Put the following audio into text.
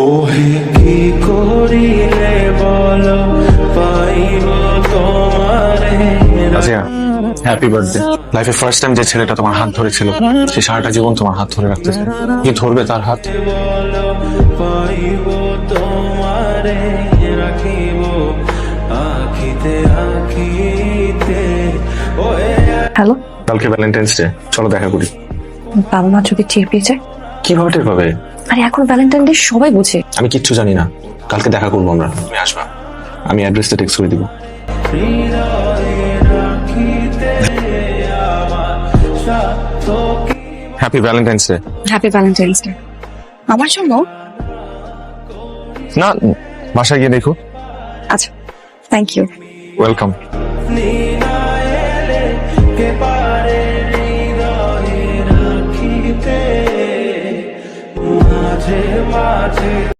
ওহে কি করিলে বলো পাইব তোমারে। Razia, happy birthday. লাইফে ফার্স্ট টাইম যে ছেলেটা তোমার হাত ধরেছিল সে সারাটা জীবন তোমার হাত ধরে রাখতে চায়। কি ধরবে তার হাত? বলো পাইব তোমারে, রাখিব আখিতে আখিতে। ওহে হ্যালো, কালকে ভ্যালেন্টাইন্স ডে, চলো দেখা করি। বাবা মা যদি টের পেয়ে যায়? কিভাবে টের পাবে? আরে এখন ভ্যালেন্টাইন ডে সবাই বুঝে। আমি কিচ্ছু জানি না। কালকে দেখা করবো আমরা, তুমি আসবা। আমি অ্যাড্রেসটা টেক্সট করে দিব। হৃদয়ে রাখিতে আমার স্বার্থ কি। Happy Valentine's day. Happy Valentine's day. আমার জন্য? না, বাসায় গিয়ে দেখো। আচ্ছা, থ্যাংক ইউ। ওয়েলকাম। নি